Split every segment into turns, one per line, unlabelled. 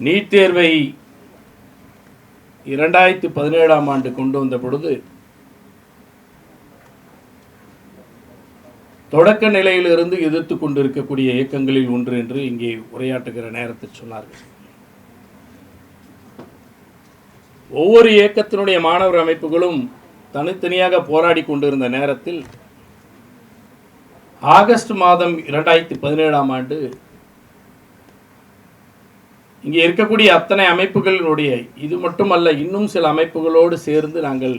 NEET தேர்வை 2017ஆம் ஆண்டு கொண்டு வந்த பொழுது தொடக்க நிலையிலிருந்து எதிர்த்து கொண்டிருக்கக்கூடிய இயக்கங்களில் ஒன்று என்று இங்கே உரையாற்றுகிற நேரத்தில் சொன்னார்கள். ஒவ்வொரு இயக்கத்தினுடைய மாணவர் அமைப்புகளும் தனித்தனியாக போராடி கொண்டிருந்த நேரத்தில் ஆகஸ்ட் மாதம் 2017ஆம் ஆண்டு இங்கே இருக்கக்கூடிய அத்தனை அமைப்புகளினுடைய, இது மட்டுமல்ல இன்னும் சில அமைப்புகளோடு சேர்ந்து நாங்கள்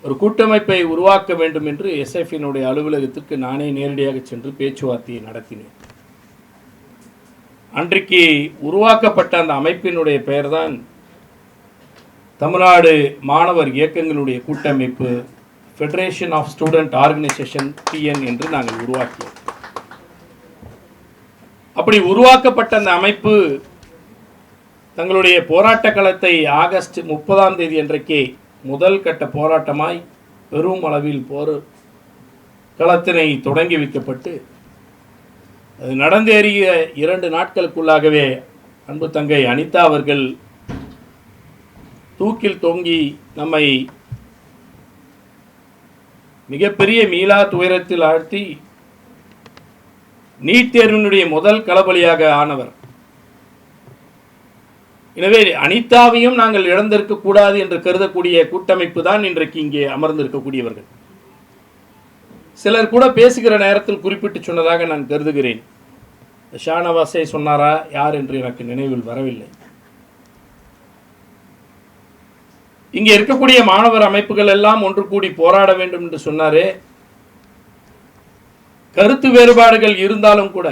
ஒரு கூட்டமைப்பை உருவாக்க வேண்டும் என்று எஸ்எஃப்னுடைய அலுவலகத்திற்கு நானே நேரடியாக சென்று பேச்சுவார்த்தையை நடத்தினேன். அன்றைக்கு உருவாக்கப்பட்ட அந்த அமைப்பினுடைய பெயர்தான் தமிழ்நாடு மாணவர் இயக்கங்களுடைய கூட்டமைப்பு, federation of student organisation PN என்று நாங்கள் உருவாக்கியோம். அப்படி உருவாக்கப்பட்ட அந்த அமைப்பு தங்களுடைய போராட்ட களத்தை ஆகஸ்ட் 30ஆம் தேதி அன்றைக்கே முதல் கட்ட போராட்டமாய் பெரும் அளவில் களத்தினை தொடங்கி வைக்கப்பட்டு அது நடந்தேறிய 2 நாட்களுக்குள்ளாகவே அன்பு தங்கை அனிதா அவர்கள் தூக்கில் தொங்கி நம்மை மிகப்பெரிய மீளா துயரத்தில் ஆழ்த்தி நீட் தேர்வினுடைய முதல் களபலியாக ஆனவர். எனவே அனிதாவையும் நாங்கள் இழந்திருக்க கூடாது என்று கருதக்கூடிய கூட்டமைப்பு தான் இன்றைக்கு இங்கே அமர்ந்திருக்கக்கூடியவர்கள். சிலர் கூட பேசுகிற நேரத்தில் குறிப்பிட்டு சொன்னதாக நான் கருதுகிறேன். ஷானவாஸை சொன்னாரா யார் என்று எனக்கு நினைவில் வரவில்லை. இங்கே இருக்கக்கூடிய மாணவர் அமைப்புகள் எல்லாம் ஒன்று கூடி போராட வேண்டும் என்று சொன்னாரே. கருத்து வேறுபாடுகள் இருந்தாலும் கூட,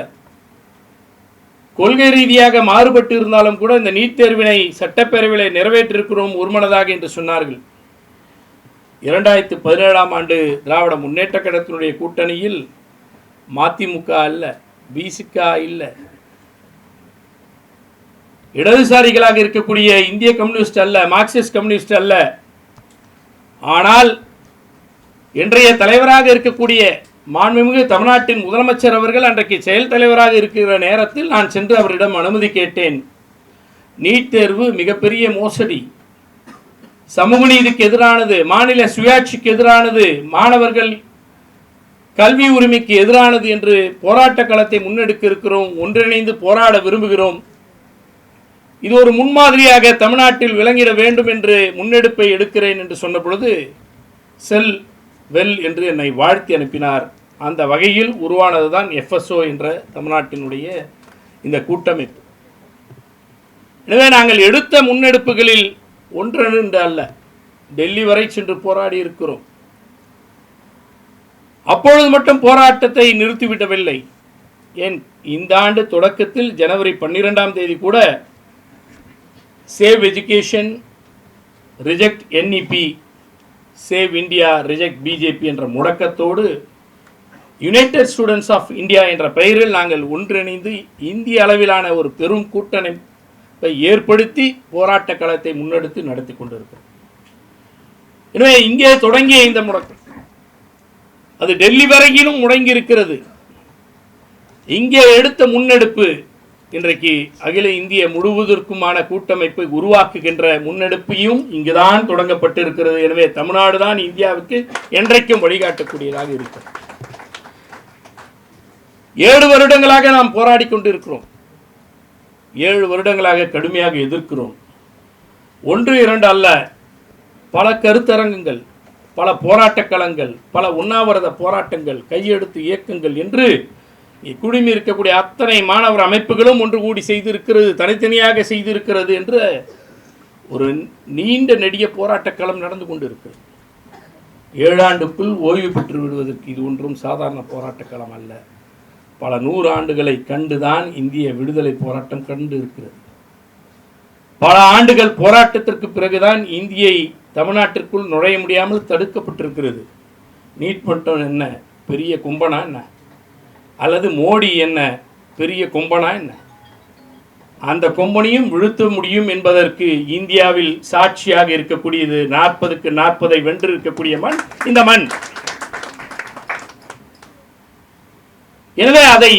கொள்கை ரீதியாக மாறுபட்டு இருந்தாலும் கூட இந்த நீட் தேர்வினை சட்டப்பேரவையில் நிறைவேற்றிருக்கிறோம் ஒருமனதாக என்று சொன்னார்கள். 2017ஆம் ஆண்டு திராவிட முன்னேற்ற கழகத்தினுடைய கூட்டணியில் மதிமுக அல்ல, பிசிக இல்ல, இடதுசாரிகளாக இருக்கக்கூடிய இந்திய கம்யூனிஸ்ட் அல்ல, மார்க்சிஸ்ட் கம்யூனிஸ்ட் அல்ல, ஆனால் இன்றைய தலைவராக இருக்கக்கூடிய மாண்புமிகு தமிழ்நாட்டின் முதலமைச்சர் அவர்கள் அன்றைக்கு செயல் தலைவராக இருக்கிற நேரத்தில் நான் சென்று அவரிடம் அனுமதி கேட்டேன். நீட் தேர்வு மிகப்பெரிய மோசடி, சமூக நீதிக்கு எதிரானது, மாநில சுயாட்சிக்கு எதிரானது, மாணவர்கள் கல்வி உரிமைக்கு எதிரானது என்று போராட்ட களத்தை முன்னெடுக்க இருக்கிறோம், ஒன்றிணைந்து போராட விரும்புகிறோம். இது ஒரு முன்மாதிரியாக தமிழ்நாட்டில் விளங்கிட வேண்டும் என்று முன்னெடுப்பை எடுக்கிறேன் என்று சொன்ன பொழுது செல் வெல் என்று என்னை வாழ்த்தி அனுப்பினார். அந்த வகையில் உருவானதுதான் FSO என்ற தமிழ்நாட்டினுடைய இந்த கூட்டமைப்பு. எனவே நாங்கள் எடுத்த முன்னெடுப்புகளில் ஒன்றென்று அல்ல, டெல்லி வரை சென்று போராடி இருக்கிறோம். அப்பொழுது மட்டும் போராட்டத்தை நிறுத்திவிடவில்லை. ஏன் இந்த ஆண்டு தொடக்கத்தில் ஜனவரி 12ஆம் தேதி கூட save education, reject NEP, save India, reject BJP என்ற முழக்கத்தோடு யுனைடெட் ஸ்டூடெண்ட்ஸ் ஆஃப் இந்தியா என்ற பெயரில் நாங்கள் ஒன்றிணைந்து இந்திய அளவிலான ஒரு பெரும் கூட்டமைப்பை ஏற்படுத்தி போராட்ட களத்தை முன்னெடுத்து நடத்தி கொண்டிருக்கிறோம். எனவே இங்கே தொடங்கிய இந்த முழக்கம் அது டெல்லி வரையிலும் முடங்கி இருக்கிறது. இங்கே எடுத்த முன்னெடுப்பு இன்றைக்கு அகில இந்திய முழுவதற்குமான கூட்டமைப்பை உருவாக்குகின்ற முன்னெடுப்பையும் இங்குதான் தொடங்கப்பட்டிருக்கிறது. எனவே தமிழ்நாடு தான் இந்தியாவுக்கு என்றைக்கும் வழிகாட்டக்கூடியதாக இருக்கிறது. 7 வருடங்களாக நாம் போராடி கொண்டிருக்கிறோம். 7 வருடங்களாக கடுமையாக எதிர்க்கிறோம். 1, 2 அல்ல, பல கருத்தரங்குகள், பல போராட்ட களங்கள், பல உண்ணாவிரத போராட்டங்கள், கையெழுத்து இயக்கங்கள் என்று குழுமி இருக்கக்கூடிய அத்தனை மாணவர் அமைப்புகளும் ஒன்று கூடி செய்திருக்கிறது, தனித்தனியாக செய்திருக்கிறது என்ற ஒரு நீண்ட நெடிய போராட்ட களம் நடந்து கொண்டிருக்கிறது. 7 ஆண்டுக்குள் ஓய்வு பெற்று விடுவதற்கு இது ஒன்றும் சாதாரண போராட்ட களம் அல்ல. பல 100 ஆண்டுகளை கண்டுதான் இந்திய விடுதலை போராட்டம் கண்டு இருக்கிறது. பல ஆண்டுகள் போராட்டத்திற்கு பிறகுதான் இந்தியை தமிழ்நாட்டிற்குள் நுழைய முடியாமல் தடுக்கப்பட்டிருக்கிறது. நீட் மட்டும் என்ன பெரிய கும்பனா என்ன, அல்லது மோடி என்ன பெரிய கொம்பனா என்ன? அந்த கொம்பனையும் விழுத்த முடியும் என்பதற்கு இந்தியாவில் சாட்சியாக இருக்கக்கூடியது 40க்கு 40 வென்று இருக்கக்கூடிய மண் இந்த மண். எனவே அதை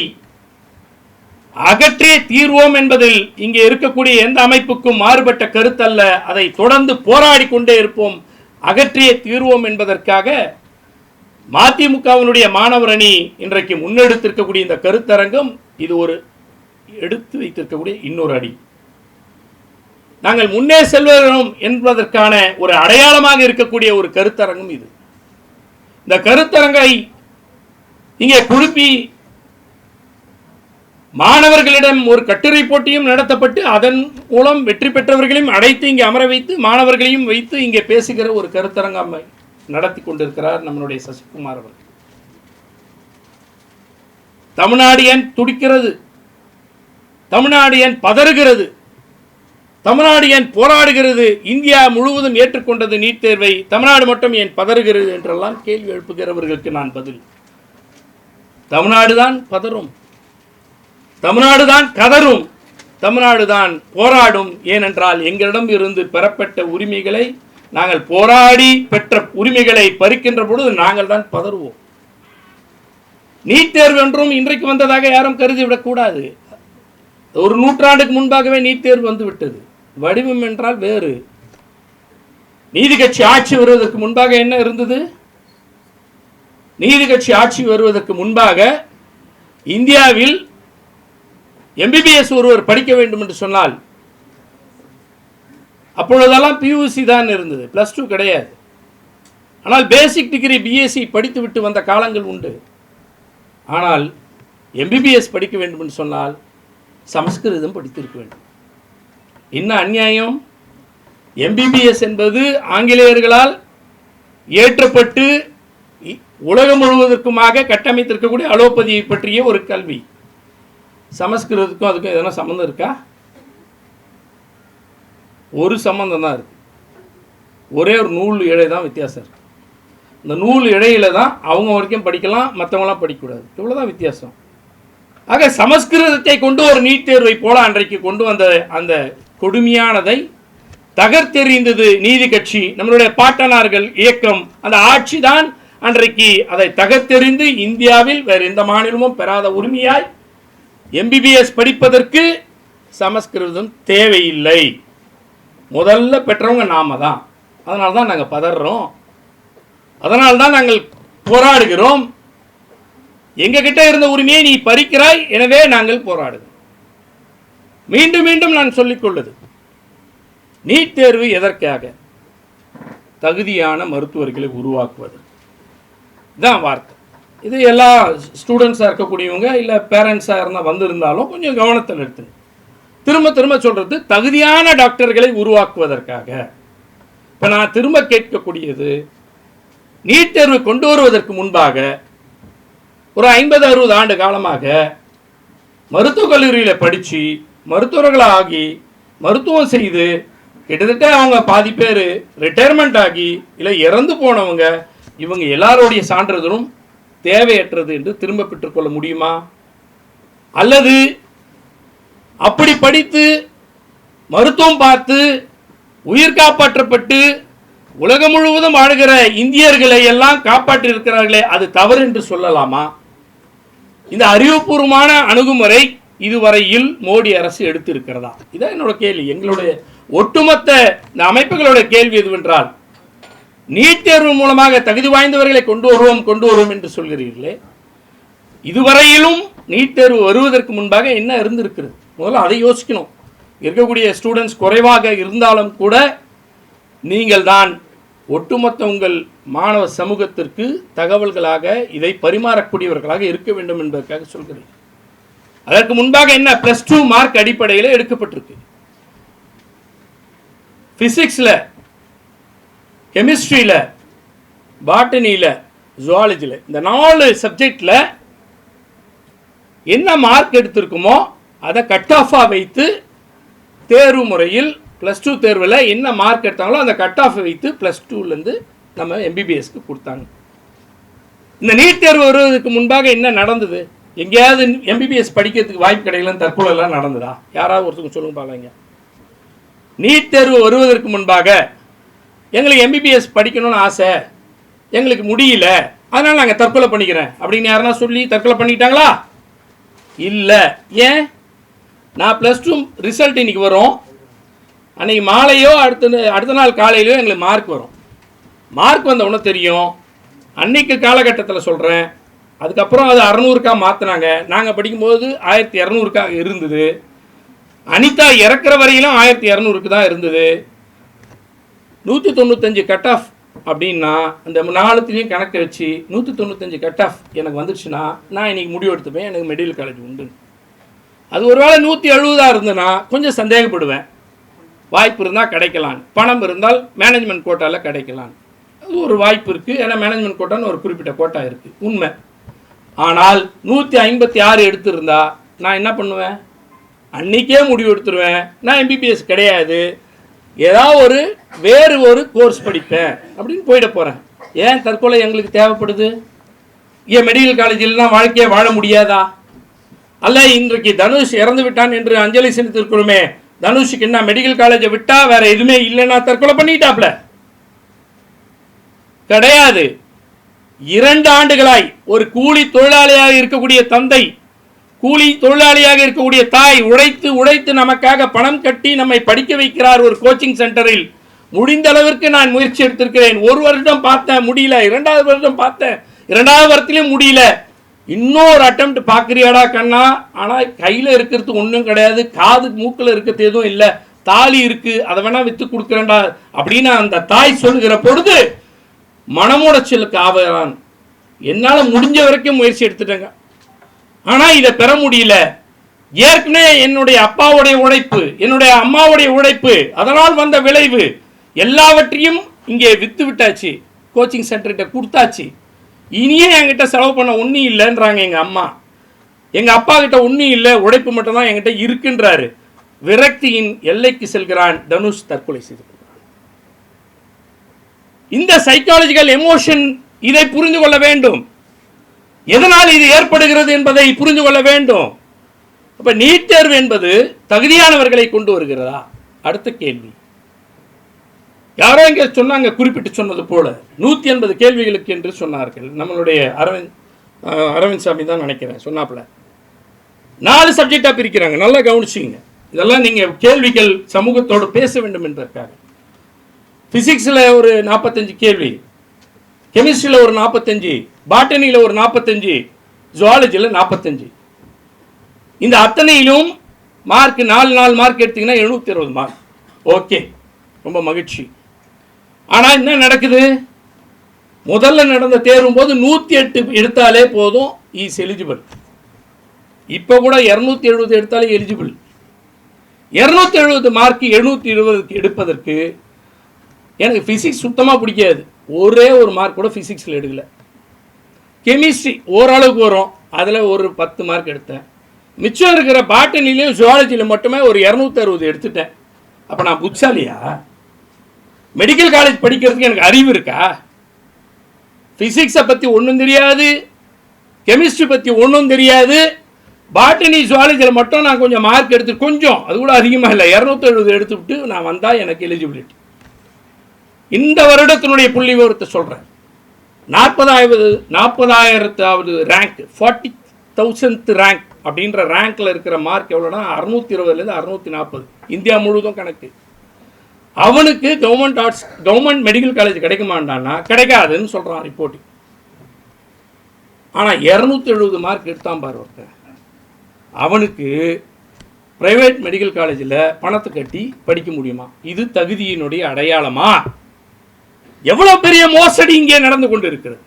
அகற்றே தீர்வோம் என்பதில் இங்கே இருக்கக்கூடிய எந்த அமைப்புக்கும் மாறுபட்ட கருத்தல்ல. அதை தொடர்ந்து போராடி கொண்டே இருப்போம், அகற்றியே தீர்வோம் என்பதற்காக மதிமுகவினுடைய மாணவர் அணி இன்றைக்கு முன்னெடுத்திருக்கக்கூடிய இந்த கருத்தரங்கம் இது ஒரு எடுத்து வைத்திருக்கக்கூடிய இன்னொரு அடி. நாங்கள் முன்னே செல்வோம் என்பதற்கான ஒரு அடையாளமாக இருக்கக்கூடிய ஒரு கருத்தரங்கம் இது. இந்த கருத்தரங்கை இங்கே குழுப்பி மாணவர்களிடம் ஒரு கட்டுரை போட்டியும் நடத்தப்பட்டு அதன் மூலம் வெற்றி பெற்றவர்களையும் அழைத்து இங்கே அமர வைத்து மாணவர்களையும் வைத்து இங்கே பேசுகிற ஒரு கருத்தரங்கம் நடத்தி கொண்டிருக்கிறார் நம்மளுடைய சசிகுமார் அவர்கள். தமிழ்நாடு ஏன் துடிக்கிறது, தமிழ்நாடு ஏன் பதறுகிறது, தமிழ்நாடு ஏன் போராடுகிறது, இந்தியா முழுவதும் ஏற்றுக்கொண்டது நீட் தேர்வை, தமிழ்நாடு மட்டும் ஏன் பதறுகிறது என்றெல்லாம் கேள்வி எழுப்புகிறவர்களுக்கு நான் பதில், தமிழ்நாடு தான் பதறும், தமிழ்நாடு தான் கதரும், தமிழ்நாடு தான் போராடும். ஏனென்றால் எங்களிடம் இருந்து பெறப்பட்ட உரிமைகளை, நாங்கள் போராடி பெற்ற உரிமைகளை பறிக்கின்ற பொழுது நாங்கள் தான் பதறுவோம். நீட் தேர்வு என்றும் இன்றைக்கு வந்ததாக யாரும் கருதிவிடக்கூடாது. ஒரு நூற்றாண்டுக்கு முன்பாகவே நீட் தேர்வு வந்து விட்டது. வடிவம் என்றால் வேறு. நீதி கட்சி ஆட்சி வருவதற்கு முன்பாக என்ன இருந்தது? நீதி கட்சி ஆட்சி வருவதற்கு முன்பாக இந்தியாவில் MBBS ஒருவர் படிக்க வேண்டும் என்று சொன்னால் அப்பொழுதெல்லாம் PUC தான் இருந்தது, +2 கிடையாது. ஆனால் பேசிக் டிகிரி BSc படித்து விட்டு வந்த காலங்கள் உண்டு. ஆனால் MBBS படிக்க வேண்டும் என்று சொன்னால் சமஸ்கிருதம் படித்திருக்க வேண்டும். என்ன அநியாயம்! MBBS என்பது ஆங்கிலேயர்களால் ஏற்றப்பட்டு உலகம் முழுவதற்குமாக கட்டமைத்திருக்கக்கூடிய அலோபதியை பற்றிய ஒரு கல்வி. சமஸ்கிருதத்துக்கும் அதுக்கும் எதனா சம்மந்தம் இருக்கா? ஒரு சம்பந்தம் தான் இருக்கு. ஒரே ஒரு நூல் இழை தான் வித்தியாசம் இருக்கு. இந்த நூல் இழையில தான் அவங்க வரைக்கும் படிக்கலாம், மற்றவங்களாம் படிக்கக்கூடாது. இவ்வளோதான் வித்தியாசம். ஆக சமஸ்கிருதத்தை கொண்டு ஒரு நீட் தேர்வை போல அன்றைக்கு கொண்டு வந்த அந்த கொடுமையானதை தகர்த்தெறிந்தது நீதி கட்சி, நம்மளுடைய பாட்டனார்கள் இயக்கம். அந்த ஆட்சி தான் அன்றைக்கு அதை தகர்த்தெறிந்து இந்தியாவில் வேறு எந்த மாநிலமும் பெறாத உரிமையாய் MBBS படிப்பதற்கு சமஸ்கிருதம் தேவையில்லை, முதல்ல பெற்றவங்க நாம தான். அதனால தான் நாங்கள் பதறோம், அதனால தான் நாங்கள் போராடுகிறோம். எங்ககிட்ட இருந்த உரிமையை நீ பறிக்கிறாய், எனவே நாங்கள் போராடுகிறோம். மீண்டும் மீண்டும் நான் சொல்லிக்கொள்வது, நீட் தேர்வு எதற்காக? தகுதியான மருத்துவர்களை உருவாக்குவது தான் வார்த்தை. இது எல்லா ஸ்டூடெண்ட்ஸாக இருக்கக்கூடியவங்க இல்லை பேரண்ட்ஸாக இருந்தால் வந்திருந்தாலும் கொஞ்சம் கவனத்தில் எடுத்துங்க. திரும்ப திரும்ப சொல்கிறது தகுதியான டாக்டர்களை உருவாக்குவதற்காக. இப்போ நான் திரும்ப கேட்கக்கூடியது, நீட் தேர்வு கொண்டு வருவதற்கு முன்பாக ஒரு 50-60 ஆண்டு காலமாக மருத்துவக் கல்லூரியில் படித்து மருத்துவர்களாகி மருத்துவம் செய்து கிட்டத்தட்ட அவங்க பாதி பேர் ரிட்டையர்மெண்ட் ஆகி இல்லை இறந்து போனவங்க, இவங்க எல்லாருடைய சான்றிதழும் தேவையற்றது என்று திரும்ப பெற்றுக்கொள்ள முடியுமா? அல்லது அப்படி படித்து மருத்துவம் பார்த்து உயிர் காப்பாற்றப்பட்டு உலகம் முழுவதும் ஆளுகிற இந்தியர்களை எல்லாம் காப்பாற்றி இருக்கிறார்களே, அது தவறு என்று சொல்லலாமா? இந்த அறிவுபூர்வமான அணுகுமுறை இதுவரையில் மோடி அரசு எடுத்திருக்கிறதா? இதான் என்னோட கேள்வி. எங்களுடைய ஒட்டுமொத்த இந்த அமைப்புகளோட கேள்வி எதுவென்றால், நீட் தேர்வு மூலமாக தகுதி வாய்ந்தவர்களை கொண்டு வருவோம் என்று சொல்கிறீர்களே, இதுவரையிலும் நீட் தேர்வு வருவதற்கு முன்பாக என்ன இருந்திருக்கிறது? முதல்ல அதை யோசிக்கணும். இருக்கக்கூடிய ஸ்டூடெண்ட்ஸ் குறைவாக இருந்தாலும் கூட நீங்கள் தான் ஒட்டுமொத்த உங்கள் மாணவ சமூகத்திற்கு தகவல்களாக இதை பரிமாறக்கூடியவர்களாக இருக்க வேண்டும் என்பதற்காக சொல்கிறேன். அதற்கு முன்பாக என்ன +2 மார்க் அடிப்படையில் எடுக்கப்பட்டிருக்கு. பிசிக்ஸில், கெமிஸ்ட்ரியில், பாட்டனியில், ஜுவாலஜியில், இந்த 4 சப்ஜெக்டில் என்ன மார்க் எடுத்திருக்குமோ அதை கட் ஆஃபாக வைத்து தேர்வு முறையில் +2 தேர்வில் என்ன மார்க் எடுத்தாங்களோ அந்த கட் ஆஃபை வைத்து +2லேருந்து நம்ம MBBSக்கு கொடுத்தாங்க. இந்த நீட் தேர்வு வருவதற்கு முன்பாக என்ன நடந்தது? எங்கேயாவது MBBS படிக்கிறதுக்கு வாய்ப்பு கிடைக்கலன்னு தற்கொலைலாம் நடந்ததா? யாராவது ஒருத்தருக்கு சொல்லுங்க பாருங்க. நீட் தேர்வு வருவதற்கு முன்பாக எங்களுக்கு MBBS படிக்கணும்னு ஆசை, எங்களுக்கு முடியல, அதனால் நாங்கள் தற்கொலை பண்ணிக்கிறேன் அப்படின்னு யாருன்னா சொல்லி தற்கொலை பண்ணிக்கிட்டாங்களா? இல்லை. ஏன்? நான் +2 ரிசல்ட் இன்றைக்கி வரும், அன்றைக்கி மாலையோ அடுத்த நாள் காலையிலையோ எங்களுக்கு மார்க் வரும். மார்க் வந்த உடனே தெரியும். அன்றைக்கு காலகட்டத்தில் சொல்கிறேன். அதுக்கப்புறம் அது 600க்கா மாற்றினாங்க. நாங்கள் படிக்கும்போது 1200க்காக இருந்தது. அனிதா இறக்குற வரையிலும் 1200க்கு தான் இருந்தது. 195 கட் ஆஃப் அப்படின்னா அந்த 4த்துலேயும் கணக்கு வச்சு 195 கட் ஆஃப் எனக்கு வந்துடுச்சுன்னா நான் இன்றைக்கி முடிவு எடுத்துப்பேன், எனக்கு மெடிக்கல் காலேஜ் உண்டு. அது ஒரு வேளை 170 இருந்ததுன்னா கொஞ்சம் சந்தேகப்படுவேன். வாய்ப்பு இருந்தால் கிடைக்கலாம், பணம் இருந்தால் மேனேஜ்மெண்ட் கோட்டாவில் கிடைக்கலாம், அது ஒரு வாய்ப்பு இருக்குது. ஏன்னா மேனேஜ்மெண்ட் கோட்டான்னு ஒரு குறிப்பிட்ட கோட்டா இருக்குது, உண்மை. ஆனால் 156 எடுத்திருந்தா நான் என்ன பண்ணுவேன்? அன்றைக்கே முடிவு எடுத்துருவேன், நான் எம்பிபிஎஸ் கிடையாது, ஏதாவது வேறு ஒரு கோர்ஸ் படிப்பேன் அப்படின்னு போயிட போகிறேன். ஏன் தற்கொலை எங்களுக்கு தேவைப்படுது? ஏன் மெடிக்கல் காலேஜில்லாம் வாழ்க்கையை வாழ முடியாதா? அல்ல இன்றைக்கு தனுஷ் இறந்து விட்டான் என்று அஞ்சலி செலுத்திருக்கிறோமே, தனுஷுக்கு என்ன மெடிக்கல் காலேஜை விட்டா வேற எதுவுமே இல்லைன்னா தற்கொலை பண்ணிட்டாப்ல? கிடையாது. 2 ஆண்டுகளாய் ஒரு கூலி தொழிலாளியாக இருக்கக்கூடிய தந்தை, கூலி தொழிலாளியாக இருக்கக்கூடிய தாய் உழைத்து உழைத்து நமக்காக பணம் கட்டி நம்மை படிக்க வைக்கிறார் ஒரு கோச்சிங் சென்டரில். முடிந்த அளவிற்கு நான் முயற்சி எடுத்திருக்கிறேன். 1 வருடம் பார்த்தேன், முடியல. 2வது வருடம் பார்த்தேன், 2வது வருடத்திலையும் முடியல. இன்னொரு அட்டெம்ப்ட் பார்க்குறியாடா கண்ணா? ஆனால் கையில் இருக்கிறது ஒன்றும் கிடையாது, காது மூக்கில் இருக்கிறது எதுவும் இல்லை, தாலி இருக்குது, அதை வேணா விற்று கொடுக்குறேன்டா அப்படின்னு அந்த தாய் சொல்லுகிற பொழுது மனமுடைச்சலுக்கு ஆகிறான். என்னால் முடிஞ்ச வரைக்கும் முயற்சி எடுத்துட்டேங்க, ஆனால் இதை பெற முடியல. ஏற்கனவே என்னுடைய அப்பாவுடைய உழைப்பு, என்னுடைய அம்மாவுடைய உழைப்பு, அதனால் வந்த விளைவு எல்லாவற்றையும் இங்கே விற்று விட்டாச்சு, கோச்சிங் சென்டர்கிட்ட கொடுத்தாச்சு. இனியே என்கிட்ட செலவு பண்ண ஒன்றும் இல்லைன்றாங்க எங்கள் அம்மா. எங்கள் அப்பா கிட்ட ஒன்றும் இல்லை, உழைப்பு மட்டும்தான் என்கிட்ட இருக்குன்றாரு. விரக்தியின் எல்லைக்கு செல்கிறான் தனுஷ், தற்கொலை செய்து கொள்கிறான். இந்த சைக்காலஜிக்கல் எமோஷன், இதை புரிந்து கொள்ள வேண்டும். எதனால் இது ஏற்படுகிறது என்பதை புரிந்து கொள்ள வேண்டும். அப்ப நீட் தேர்வு என்பது தகுதியானவர்களை கொண்டு வருகிறதா? அடுத்த கேள்வி. யாரோ இங்கே சொன்னாங்க, குறிப்பிட்டு சொன்னது போல 180 கேள்விகளுக்கு என்று சொன்னார்கள். நம்மளுடைய அரவிந்த் சாமி தான் நினைக்கிறேன் சொன்னாப்புல. 4 சப்ஜெக்டாக பிரிக்கிறாங்க, நல்லா கவனிச்சிங்க. இதெல்லாம் நீங்கள் கேள்விகள் சமூகத்தோடு பேச வேண்டும் என்பதற்காக. ஃபிசிக்ஸில் ஒரு 45 கேள்வி, கெமிஸ்ட்ரியில் ஒரு 45, பாட்டனியில் ஒரு 45, ஜுவாலஜியில் 45. இந்த அத்தனையிலும் மார்க் 4 மார்க் எடுத்தீங்கன்னா 720 மார்க். ஓகே, ரொம்ப மகிழ்ச்சி. ஆனால் என்ன நடக்குது? முதல்ல நடந்த தேர்வும் போது 108 எடுத்தாலே போதும், இஸ் எலிஜிபிள். இப்போ கூட 270 எடுத்தாலே எலிஜிபிள். 270 மார்க் 720 எடுப்பதற்கு எனக்கு ஃபிசிக்ஸ் சுத்தமாக பிடிக்காது, ஒரே ஒரு மார்க் கூட ஃபிசிக்ஸில் எடுக்கல. கெமிஸ்ட்ரி ஓரளவுக்கு வரும், அதில் ஒரு 10 மார்க் எடுத்தேன். மிச்சம் இருக்கிற பாட்டனிலையும் ஜுவாலஜியில் மட்டுமே ஒரு 260 எடுத்துட்டேன். அப்போ நான் புட்சாலியா? மெடிக்கல் காலேஜ் படிக்கிறதுக்கு எனக்கு அறிவு இருக்கா? ஃபிசிக்ஸை பற்றி ஒன்றும் தெரியாது, கெமிஸ்ட்ரி பற்றி ஒன்றும் தெரியாது, பாட்டனி ஜுவாலஜியில் மட்டும் நான் கொஞ்சம் மார்க் எடுத்து, கொஞ்சம் அது கூட அதிகமாக இல்லை, 270 எடுத்துவிட்டு நான் வந்தால் எனக்கு எலிஜிபிலிட்டி. இந்த வருடத்தினுடைய புள்ளி விவரத்தை சொல்கிறேன். 40,000வது ரேங்க், 40,000th ரேங்க் அப்படின்ற ரேங்க்கில் இருக்கிற மார்க் எவ்வளோனா 620லேருந்து 640, இந்தியா முழுவதும் கணக்கு. அவனுக்கு கவர்மெண்ட் மெடிக்கல் காலேஜ் கிடைக்குமாண்டானா கிடைக்காதுன்னு சொல்கிறான் ரிப்போர்ட். ஆனால் 270 மார்க் எடுத்தான் பாரு ஒருத்தன், அவனுக்கு பிரைவேட் மெடிக்கல் காலேஜில் பணத்தை கட்டி படிக்க முடியுமா? இது தகுதியினுடைய அடையாளமா? எவ்வளோ பெரிய மோசடி இங்கே நடந்து கொண்டு இருக்கிறது.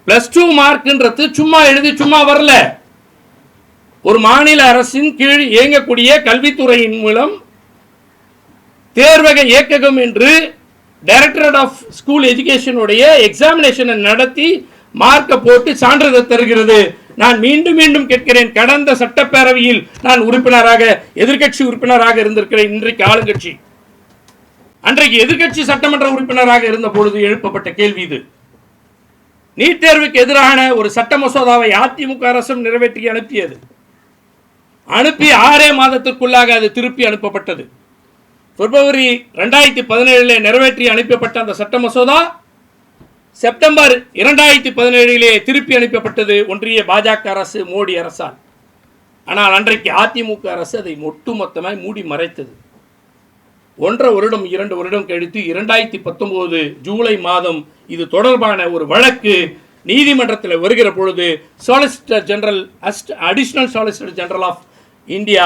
+2 மார்க்ன்றது சும்மா எழுதி சும்மா வரல. ஒரு மாநில அரசின் கீழ் இயங்கக்கூடிய கல்வித்துறையின் மூலம் தேர்வக இயக்ககம் என்று டைரக்டரேட் ஆஃப் ஸ்கூல் எஜுகேஷனுடைய எக்ஸாமினேஷனை நடத்தி மார்க்கை போட்டு சான்றிதழ் தருகிறது. நான் மீண்டும் மீண்டும் கேட்கிறேன், கடந்த சட்டப்பேரவையில் நான் உறுப்பினராக, எதிர்கட்சி உறுப்பினராக இருந்திருக்கிறேன். இன்றைக்கு ஆளுங்கட்சி, அன்றைக்கு எதிர்கட்சி சட்டமன்ற உறுப்பினராக இருந்த பொழுது எழுப்பப்பட்ட கேள்வி இது. நீட் தேர்வுக்கு எதிரான ஒரு சட்ட மசோதாவை அதிமுக அரசும் நிறைவேற்றி அனுப்பியது. அனுப்பி 6 மாதத்திற்குள்ளாக அது திருப்பி அனுப்பப்பட்டது. பிப்ரவரி 2017 நிறைவேற்றி அனுப்பப்பட்ட அந்த சட்ட மசோதா செப்டம்பர் 2017 திருப்பி அனுப்பப்பட்டது ஒன்றிய பாஜக அரசு, மோடி அரசால். ஆனால் அன்றைக்கு அதிமுக அரசு அதை ஒட்டுமொத்தமாய் மூடி மறைத்தது. 1.5 வருடம் 2 வருடம் கழித்து 2019 ஜூலை மாதம் இது தொடர்பான ஒரு வழக்கு நீதிமன்றத்தில் வருகிற பொழுது solicitor general additional solicitor general of India,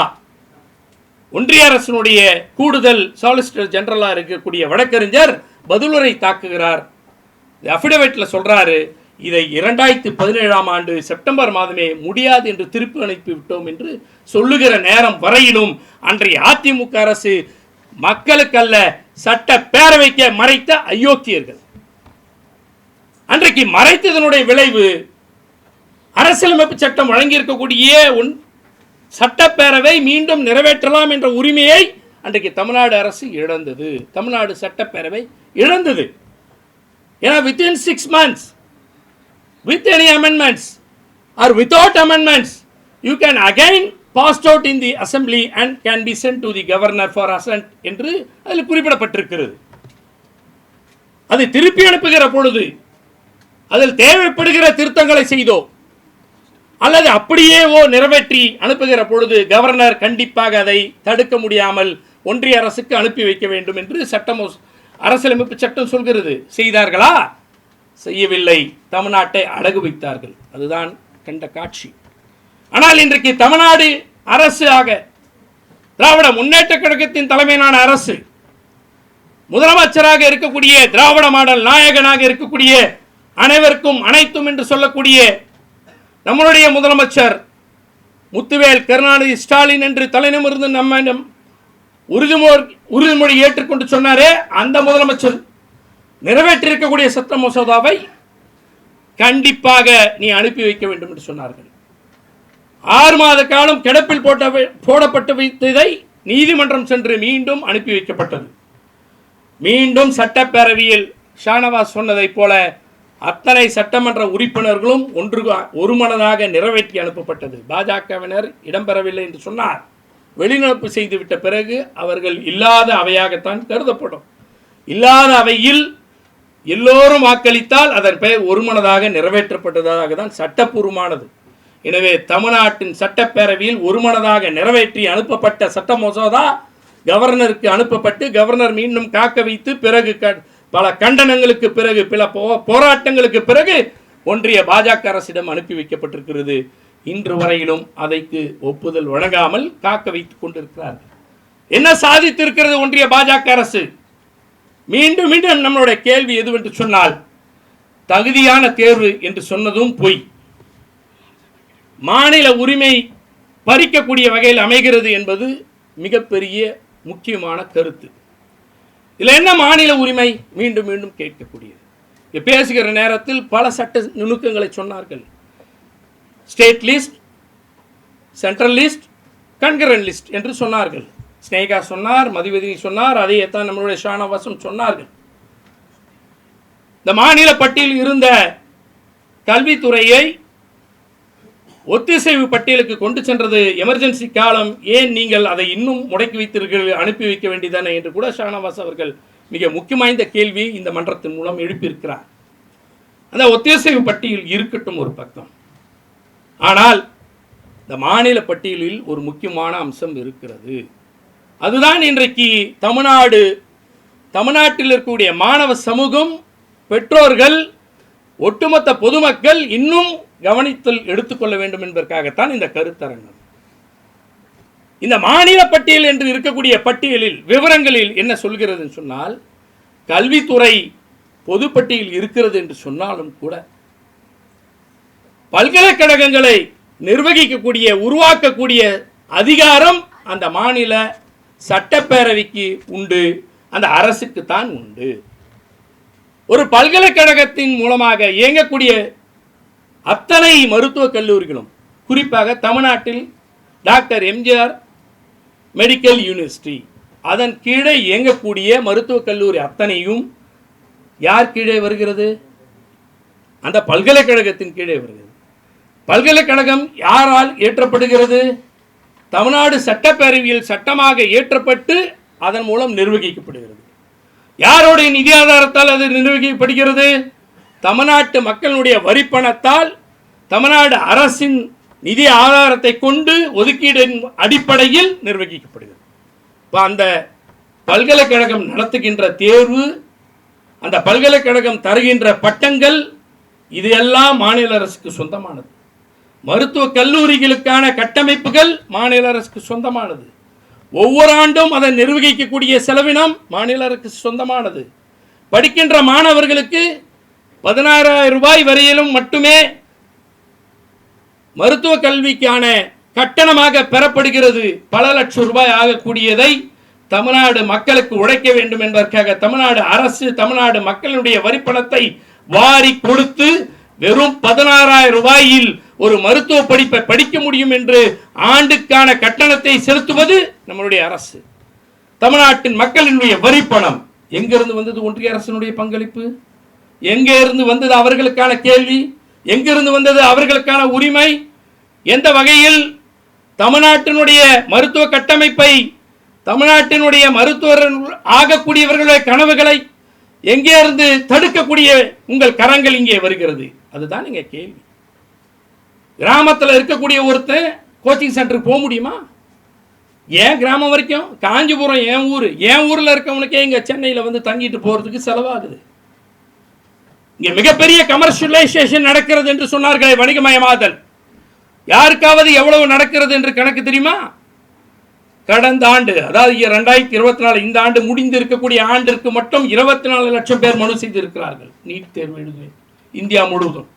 ஒன்றிய அரசினுடைய கூடுதல் சாலிசிட்டர் ஜெனரலாக இருக்கக்கூடிய வழக்கறிஞர் பதிலுரை தாக்குகிறார். அஃபிடவிட்டில் சொல்றாரு, இதை 2017ஆம் ஆண்டு செப்டம்பர் மாதமே முடியாது என்று திருப்பி அனுப்பி விட்டோம் என்று சொல்லுகிற நேரம் வரையிலும் அன்றைய அதிமுக அரசு மக்களுக்கல்ல சட்ட பேரவைக்கு மறைத்த அயோக்கியர்கள். அன்றைக்கு மறைத்ததனுடைய விளைவு அரசியலமைப்பு சட்டம் வழங்கியிருக்கக்கூடிய சட்டப்பேரவை மீண்டும் நிறைவேற்றலாம் என்ற உரிமையை அன்றைக்கு தமிழ்நாடு அரசு இழந்தது. தமிழ்நாடு சட்டப்பேரவை இழந்தது. ஏன்னா within 6 months with any amendments or without amendments you can again passed out in the assembly and can be sent to the governor for assent என்று அதில் குறிப்பிடப்பட்டிருக்கிறது. அதை திருப்பி அனுப்புகிற பொழுது அதில் தேவைப்படுகிற திருத்தங்களை செய்தோ அல்லது அப்படியே நிறைவேற்றி அனுப்புகிற பொழுது கவர்னர் கண்டிப்பாக அதை தடுக்க முடியாமல் ஒன்றிய அரசுக்கு அனுப்பி வைக்க வேண்டும் என்று சட்டம் அரசியலமைப்பு சட்டம் சொல்கிறது. செய்தார்களா? செய்யவில்லை. தமிழ்நாட்டை அடகு வைத்தார்கள். அதுதான் கண்ட காட்சி. ஆனால் இன்றைக்கு தமிழ்நாடு அரசு ஆக திராவிட முன்னேற்ற கழகத்தின் தலைமையிலான அரசு, முதலமைச்சராக இருக்கக்கூடிய திராவிட மாடல் நாயகனாக இருக்கக்கூடிய அனைவருக்கும் அனைத்தும் என்று சொல்லக்கூடிய நம்மளுடைய முதலமைச்சர் முத்துவேல் கருணாநிதி ஸ்டாலின் என்று தலைநிமிர்ந்து நம்ம உறுதிமொழி ஏற்றுக்கொண்டு சொன்னாரே, அந்த முதலமைச்சர் நிறைவேற்றிருக்கக்கூடிய சட்ட மசோதாவை கண்டிப்பாக நீ அனுப்பி வைக்க வேண்டும் என்று சொன்னார்கள். 6 மாத காலம் கிடப்பில் போடப்பட்டு வைத்ததை நீதிமன்றம் சென்று மீண்டும் அனுப்பி வைக்கப்பட்டது. மீண்டும் சட்டப்பேரவையில் ஷானவாஸ் சொன்னதை போல அத்தனை சட்டமன்ற உறுப்பினர்களும் ஒருமனதாக நிறைவேற்றி அனுப்பப்பட்டது. பாஜகவினர் இடம்பெறவில்லை என்று சொன்னார். வெளிநடப்பு செய்துவிட்ட பிறகு அவர்கள் இல்லாத அவையாகத்தான் கருதப்படும். இல்லாத அவையில் எல்லோரும் வாக்களித்தால் அதன் பெயர் ஒருமனதாக நிறைவேற்றப்பட்டதாக தான் சட்டப்பூர்வமானது. எனவே தமிழ்நாட்டின் சட்டப்பேரவையில் ஒருமனதாக நிறைவேற்றி அனுப்பப்பட்ட சட்ட மசோதா கவர்னருக்கு அனுப்பப்பட்டு கவர்னர் மீண்டும் காக்க வைத்து பிறகு பல கண்டனங்களுக்கு பிறகு பல போராட்டங்களுக்கு பிறகு ஒன்றிய பாஜக அரசிடம் அனுப்பி வைக்கப்பட்டிருக்கிறது. இன்று வரையிலும் அதைக்கு ஒப்புதல் வழங்காமல் காக்க வைத்துக் கொண்டிருக்கிறார்கள். என்ன சாதித்திருக்கிறது ஒன்றிய பாஜக அரசு? மீண்டும் மீண்டும் நம்மளுடைய கேள்வி எதுவென்று சொன்னால், தகுதியான தேர்வு என்று சொன்னதும் பொய். மாநில உரிமை பறிக்கக்கூடிய வகையில் அமைகிறது என்பது மிகப்பெரிய முக்கியமான கருத்து. இதில் என்ன மாநில உரிமை? மீண்டும் மீண்டும் கேட்கக்கூடியது. பேசுகிற நேரத்தில் பல சட்ட நுணுக்கங்களை சொன்னார்கள். State list, central list, concurrent list என்று சொன்னார்கள். ஸ்னேகா சொன்னார், மதிவதனி சொன்னார், அதையே தான் நம்மளுடைய ஷானவாசம் சொன்னார்கள். இந்த மாநில பட்டியலில் இருந்த கல்வித்துறையை ஒத்திசைவு பட்டியலுக்கு கொண்டு சென்றது எமர்ஜென்சி காலம். ஏன் நீங்கள் அதை இன்னும் முடக்கி வைத்தீர்கள், அனுப்பி வைக்க வேண்டியதானே என்று கூட ஷானவாஸ் அவர்கள் மிக முக்கியமான கேள்வி இந்த மன்றத்தின் மூலம் எழுப்பியிருக்கிறார். அந்த ஒத்திசைவு பட்டியல் இருக்கட்டும் ஒரு பக்கம், ஆனால் இந்த மாநில பட்டியலில் ஒரு முக்கியமான அம்சம் இருக்கிறது. அதுதான் இன்றைக்கு தமிழ்நாட்டில் இருக்கக்கூடிய மாணவ சமூகம், பெற்றோர்கள், ஒட்டுமொத்த பொதுமக்கள் இன்னும் கவனித்தல் எடுத்துக்கொள்ள வேண்டும் என்பதற்காகத்தான் இந்த கருத்தரங்கம். இந்த மாநில பட்டியல் என்று இருக்கக்கூடிய பட்டியலில் விவரங்களில் என்ன சொல்கிறது சொன்னால், கல்வித்துறை பொதுப்பட்டியல் இருக்கிறது என்று சொன்னாலும் கூட பல்கலைக்கழகங்களை நிர்வகிக்கக்கூடிய உருவாக்கக்கூடிய அதிகாரம் அந்த மாநில சட்டப்பேரவைக்கு உண்டு, அந்த அரசுக்கு தான் உண்டு. ஒரு பல்கலைக்கழகத்தின் மூலமாக இயங்கக்கூடிய அத்தனை மருத்துவக் கல்லூரிகளும், குறிப்பாக தமிழ்நாட்டில் டாக்டர் எம்ஜிஆர் மெடிக்கல் யூனிவர்சிட்டி, அதன் கீழே இயங்கக்கூடிய மருத்துவக் கல்லூரி அத்தனையும் யார் கீழே வருகிறது? அந்த பல்கலைக்கழகத்தின் கீழே வருகிறது. பல்கலைக்கழகம் யாரால் ஏற்றப்படுகிறது? தமிழ்நாடு சட்டப்பேரவையில் சட்டமாக ஏற்றப்பட்டு அதன் மூலம் நிர்வகிக்கப்படுகிறது. யாருடைய நிதி ஆதாரத்தால் அது நிர்வகிக்கப்படுகிறது? தமிழ்நாட்டு மக்களுடைய வரிப்பணத்தால், தமிழ்நாடு அரசின் நிதி ஆதாரத்தை கொண்டு ஒதுக்கீடின் அடிப்படையில் நிர்வகிக்கப்படுகிறது. இப்போ அந்த பல்கலைக்கழகம் நடத்துகின்ற தேர்வு, அந்த பல்கலைக்கழகம் தருகின்ற பட்டங்கள், இது எல்லாம் மாநில அரசுக்கு சொந்தமானது. மருத்துவக் கல்லூரிகளுக்கான கட்டமைப்புகள் மாநில அரசுக்கு சொந்தமானது. ஒவ்வொரு ஆண்டும் அதை நிர்வகிக்கக்கூடிய செலவினம் மாநில அரசுக்கு சொந்தமானது. படிக்கின்ற மாணவர்களுக்கு 16,000 ரூபாய் வரையிலும் மட்டுமே மருத்துவ கல்விக்கான கட்டணமாக பெறப்படுகிறது. பல லட்சம் ரூபாய் ஆகக்கூடியதை தமிழ்நாடு மக்களுக்கு உழைக்க வேண்டும் என்பதற்காக தமிழ்நாடு அரசு தமிழ்நாடு மக்களுடைய வரிப்பணத்தை வாரி கொடுத்து வெறும் 16,000 ரூபாயில் ஒரு மருத்துவ படிப்பை படிக்க முடியும் என்று ஆண்டுக்கான கட்டணத்தை செலுத்துவது நம்மளுடைய அரசு. தமிழ்நாட்டின் மக்களினுடைய வரிப்பணம் எங்கிருந்து வந்தது? ஒன்றிய அரசினுடைய பங்களிப்பு. எங்கே இருந்து வந்தது அவர்களுக்கான கேள்வி? எங்கிருந்து வந்தது அவர்களுக்கான உரிமை? எந்த வகையில் தமிழ்நாட்டினுடைய மருத்துவ கட்டமைப்பை, தமிழ்நாட்டினுடைய மருத்துவர் ஆகக்கூடியவர்களுடைய கனவுகளை எங்கே இருந்து தடுக்கக்கூடிய உங்கள் கரங்கள் இங்கே வருகிறது? அதுதான் இங்கே கேள்வி. கிராமத்தில் இருக்கக்கூடிய ஒருத்தன் கோச்சிங் சென்டருக்கு போக முடியுமா? ஏன் கிராமம் வரைக்கும்? காஞ்சிபுரம் என் ஊர், என் ஊரில் இருக்கவனுக்கே இங்கே சென்னையில் வந்து தங்கிட்டு போகிறதுக்கு செலவாகுது. இங்கே மிகப்பெரிய கமர்ஷியலைசேஷன் நடக்கிறது என்று சொன்னார்களே, வணிகமயமாதல். யாருக்காவது எவ்வளவு நடக்கிறது என்று கணக்கு தெரியுமா? கடந்த ஆண்டு, அதாவது 2024 இந்த ஆண்டு முடிந்து இருக்கக்கூடிய ஆண்டிற்கு மட்டும் 24 லட்சம் பேர் மனு செய்திருக்கிறார்கள் நீட் தேர்வு எழுதுவேன். இந்தியா முழுவதும்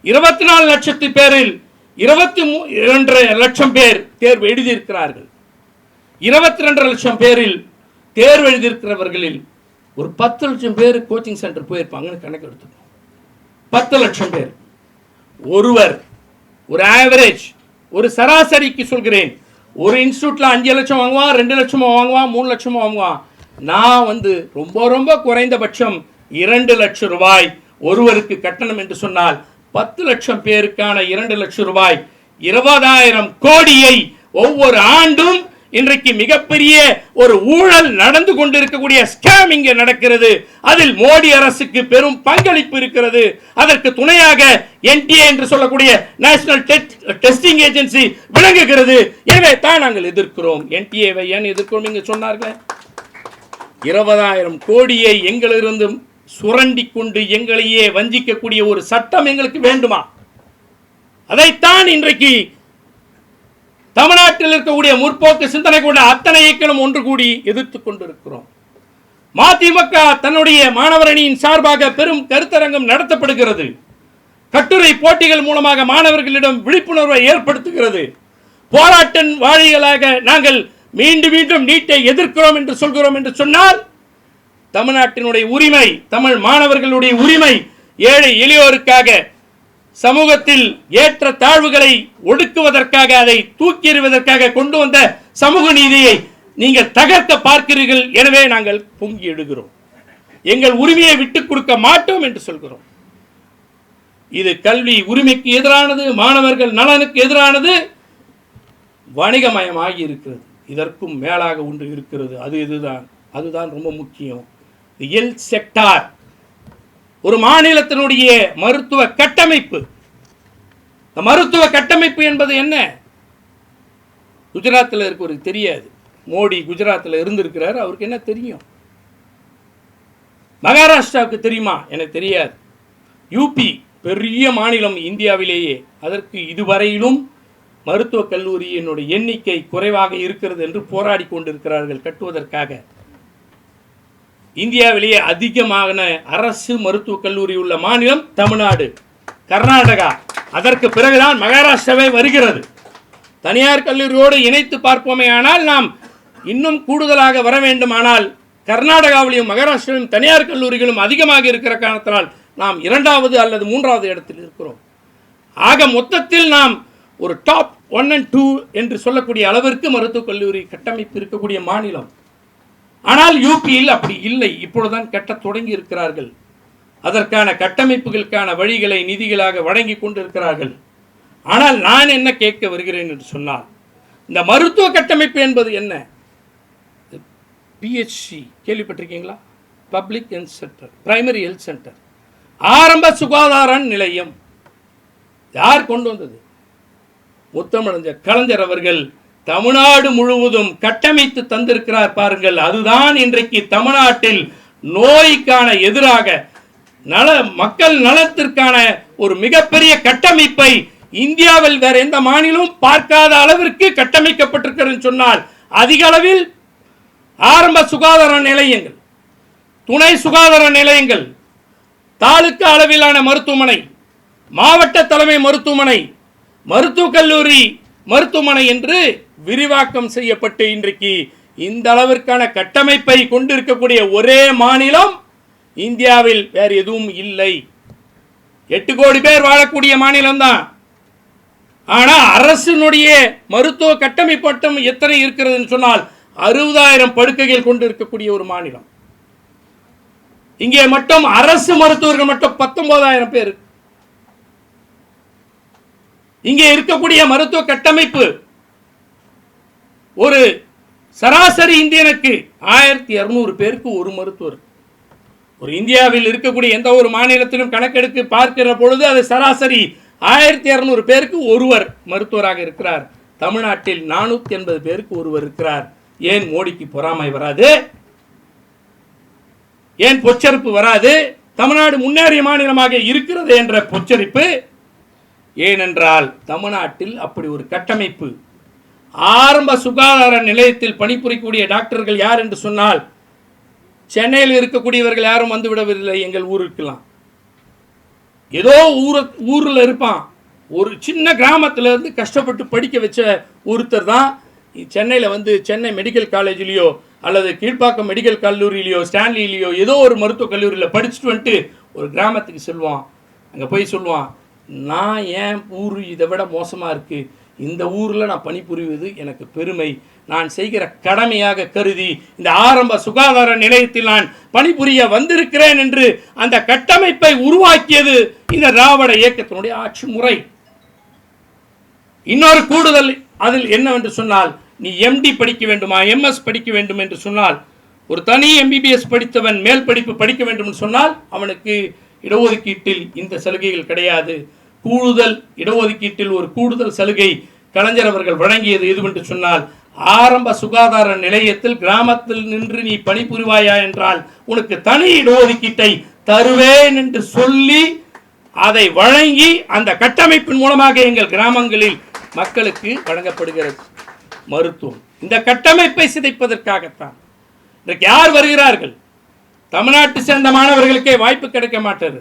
24 லட்சத்து பேரில் 22 லட்சம் பேர் தேர்வு எழுதியிருக்கிறார்கள். 22 லட்சம் பேரில் தேர்வு எழுதியிருக்கிறவர்களில் ஒரு 10 லட்சம் பேர் கோச்சிங் சென்டர் போயிருப்பாங்கன்னு கணக்கு எடுத்துக்கணும். 10 லட்சம் பேர். ஒருவர் ஒரு ஆவரேஜ், ஒரு சராசரிக்கு சொல்கிறேன், ஒரு இன்ஸ்டியூட்ல 5 லட்சம் வாங்குவான், 2 லட்சமா வாங்குவான், 3 லட்சமா வாங்குவான். நான் வந்து ரொம்ப ரொம்ப குறைந்தபட்சம் 2 லட்சம் ரூபாய் ஒருவருக்கு கட்டணம் என்று சொன்னால் 10 லட்சம் பேருக்கான 2 லட்சம் ரூபாய் 20,000 கோடியை ஒவ்வொரு ஆண்டும் இன்றைக்கு மிகப்பெரிய ஒரு ஊழல் நடந்து கொண்டிருக்கக்கூடிய ஸ்கேம் இங்கே நடக்கிறது. அதில் மோடி அரசுக்கு பெரும் பங்களிப்பு இருக்கிறது. அதற்கு துணையாக NTA என்று சொல்லக்கூடிய நேஷனல் டெஸ்டிங் ஏஜென்சி விளங்குகிறது. எனவே தான் நாங்கள் எதிர்க்கிறோம். NTA-வை ஏன் எதிர்க்கிறோம்? இங்கே சொன்னார்கள் 20,000 கோடியை எங்களிலிருந்து சுரண்டி கொண்டு எங்களையே வஞ்சிக்கக்கூடிய ஒரு சட்டம் எங்களுக்கு வேண்டுமா? அதைத்தான் இன்றைக்கு தமிழ்நாட்டில் இருக்கக்கூடிய முற்போக்கு சிந்தனை கொண்ட அத்தனை இயக்கங்களும் ஒன்று கூடி எதிர்த்து கொண்டிருக்கிறோம். மதிமுக தன்னுடைய மாணவர் அணியின் சார்பாக பெரும் கருத்தரங்கம் நடத்தப்படுகிறது. கட்டுரை போட்டிகள் மூலமாக மாணவர்களிடம் விழிப்புணர்வை ஏற்படுத்துகிறது. போராட்ட வாழிகளாக நாங்கள் மீண்டும் மீண்டும் நீட்டை எதிர்க்கிறோம் என்று சொல்கிறோம் என்று சொன்னால் தமிழ்நாட்டினுடைய உரிமை, தமிழ் மாணவர்களுடைய உரிமை, ஏழை எளியோருக்காக சமூகத்தில் ஏற்ற தாழ்வுகளை ஒடுக்குவதற்காக, அதை தூக்கி எறிவதற்காக கொண்டு வந்த சமூக நீதியை நீங்கள் தகர்க்க பார்க்கிறீர்கள். எனவே நாங்கள் பொங்கி எடுக்கிறோம். எங்கள் உரிமையை விட்டுக் கொடுக்க மாட்டோம் என்று சொல்கிறோம். இது கல்வி உரிமைக்கு எதிரானது, மாணவர்கள் நலனுக்கு எதிரானது, வணிகமயமாகி இருக்கிறது. இதற்கும் மேலாக ஒன்று இருக்கிறது. அதுதான் ரொம்ப முக்கியம். ஹெல்த் செக்டார், ஒரு மாநிலத்தினுடைய மருத்துவ கட்டமைப்பு. மருத்துவ கட்டமைப்பு என்பது என்ன? குஜராத்தில் இருக்கவருக்கு தெரியாது. மோடி குஜராத்தில் இருந்திருக்கிறார், அவருக்கு என்ன தெரியும்? மகாராஷ்டிராவுக்கு தெரியுமா? எனக்கு தெரியாது. யூபி பெரிய மாநிலம் இந்தியாவிலேயே, அதற்கு இதுவரையிலும் மருத்துவக் கல்லூரியினுடைய எண்ணிக்கை குறைவாக இருக்கிறது என்று போராடி கொண்டிருக்கிறார்கள் கட்டுவதற்காக. இந்தியாவிலேயே அதிகமான அரசு மருத்துவக் கல்லூரி உள்ள மாநிலம் தமிழ்நாடு, கர்நாடகா. அதற்கு பிறகுதான் மகாராஷ்டிராவே வருகிறது. தனியார் கல்லூரியோடு இணைத்து பார்ப்போமே ஆனால் நாம் இன்னும் கூடுதலாக வர வேண்டுமானால் கர்நாடகாவிலும் மகாராஷ்டிராவிலும் தனியார் கல்லூரிகளும் அதிகமாக இருக்கிற காரணத்தினால் நாம் 2வது அல்லது 3வது இடத்தில் இருக்கிறோம். ஆக மொத்தத்தில் நாம் ஒரு டாப் 1 and 2 என்று சொல்லக்கூடிய அளவிற்கு மருத்துவக் கல்லூரி கட்டமைப்பு இருக்கக்கூடிய மாநிலம். ஆனால் யூபியில் அப்படி இல்லை. இப்பொழுதுதான் கட்ட தொடங்கி இருக்கிறார்கள். அதற்கான கட்டமைப்புகளுக்கான வழிகளை நிதிகளாக வழங்கி கொண்டிருக்கிறார்கள். ஆனால் நான் என்ன கேட்க வருகிறேன் என்று சொன்னால், இந்த மருத்துவ கட்டமைப்பு என்பது என்ன? பிஹெச்சி கேள்விப்பட்டிருக்கீங்களா? Public health centre, primary health centre, ஆரம்ப சுகாதார நிலையம். யார் கொண்டு வந்தது? முத்தமிழஞ்சர் கலைஞர் அவர்கள் தமிழ்நாடு முழுவதும் கட்டமைத்து தந்திருக்கிறார் பாருங்கள். அதுதான் இன்றைக்கு தமிழ்நாட்டில் நோய்க்கான எதிராக மக்கள் நலத்திற்கான ஒரு மிகப்பெரிய கட்டமைப்பை இந்தியாவில் வேற எந்த மாநிலமும் பார்க்காத அளவிற்கு கட்டமைக்கப்பட்டிருக்கிறது சொன்னால் அதிக அளவில் ஆரம்ப சுகாதார நிலையங்கள், துணை சுகாதார நிலையங்கள், தாலுகா அளவிலான மருத்துவமனை, மாவட்ட தலைமை மருத்துவமனை, மருத்துவக் கல்லூரி மருத்துவமனை என்று விரிவாக்கம் செய்யப்பட்டு இன்றைக்கு இந்த அளவிற்கான கட்டமைப்பை கொண்டிருக்கக்கூடிய ஒரே மாநிலம் இந்தியாவில் வேறு எதுவும் இல்லை. 8 கோடி பேர் வாழக்கூடிய மாநிலம் தான். ஆனால் அரசினுடைய மருத்துவ கட்டமைப்பு மட்டும் எத்தனை இருக்கிறது சொன்னால் 60,000 படுக்கைகள் கொண்டு இருக்கக்கூடிய ஒரு மாநிலம். இங்கே மட்டும் அரசு மருத்துவர்கள் மட்டும் 19,000 பேர். இங்கே இருக்கக்கூடிய மருத்துவ கட்டமைப்பு ஒரு சராசரி இந்தியனுக்கு 1200 பேருக்கு ஒரு மருத்துவர். ஒரு இந்தியாவில் இருக்கக்கூடிய எந்த ஒரு மாநிலத்திலும் கணக்கெடுத்து பார்க்கிற பொழுது அது சராசரி 1200 பேருக்கு ஒருவர் மருத்துவராக இருக்கிறார். தமிழ்நாட்டில் 480 பேருக்கு ஒருவர் இருக்கிறார். ஏன் மோடிக்கு பொறாமை வராது? ஏன் பொச்சரிப்பு வராது? தமிழ்நாடு முன்னேறிய மாநிலமாக இருக்கிறது என்ற பொச்சரிப்பு. ஏனென்றால் தமிழ்நாட்டில் அப்படி ஒரு கட்டமைப்பு. ஆரம்ப சுகாதார நிலையத்தில் பணிபுரியக்கூடிய டாக்டர்கள் யார் என்று சொன்னால் சென்னையில் இருக்கக்கூடியவர்கள் யாரும் வந்து விடவில்லை. எங்கள் ஊருக்கெல்லாம் ஏதோ ஊரில் இருப்பான், ஒரு சின்ன கிராமத்தில் இருந்து கஷ்டப்பட்டு படிக்க வச்ச ஒருத்தர் தான் சென்னையில் வந்து சென்னை மெடிக்கல் காலேஜ்லேயோ அல்லது கீழ்ப்பாக்கம் மெடிக்கல் கல்லூரியிலையோ ஸ்டான்லியிலையோ ஏதோ ஒரு மருத்துவக் கல்லூரியில் படிச்சுட்டு வந்துட்டு ஒரு கிராமத்துக்கு செல்வான். அங்கே போய் சொல்லுவான், நான் ஏன் ஊர் இதை விட மோசமாக இருக்குது, இந்த ஊரில் நான் பணிபுரிவது எனக்கு பெருமை, நான் செய்கிற கடமையாக கருதி இந்த ஆரம்ப சுகாதார நிலையத்தில் நான் பணிபுரிய வந்திருக்கிறேன் என்று அந்த கட்டமைப்பை உருவாக்கியது இந்த திராவிட இயக்கத்தினுடைய ஆட்சி முறை. இன்னொரு கூடுதல் அதில் என்னவென்று சொன்னால், நீ எம்டி படிக்க வேண்டுமா, எம்எஸ் படிக்க வேண்டும் என்று சொன்னால், ஒரு தனி எம்பிபிஎஸ் படித்தவன் மேல் படிப்பு படிக்க வேண்டும் என்று சொன்னால் அவனுக்கு இடஒதுக்கீட்டில் இந்த சலுகைகள் கிடையாது. கூடுதல் இடஒதுக்கீட்டில் ஒரு கூடுதல் சலுகை கலைஞர் அவர்கள் வழங்கியது எதுவென்று சொன்னால், ஆரம்ப சுகாதார நிலையத்தில் கிராமத்தில் நின்று நீ பணிபுரிவாயா என்றால் உனக்கு தனி இடஒதுக்கீட்டை தருவேன் என்று சொல்லி அதை வழங்கி அந்த கட்டமைப்பின் மூலமாக எங்கள் கிராமங்களில் மக்களுக்கு வழங்கப்படுகிறது மருத்துவம். இந்த கட்டமைப்பை சிதைப்பதற்காகத்தான் இன்றைக்கு யார் வருகிறார்கள்? தமிழ்நாட்டை சேர்ந்த மாணவர்களுக்கே வாய்ப்பு கிடைக்க மாட்டது.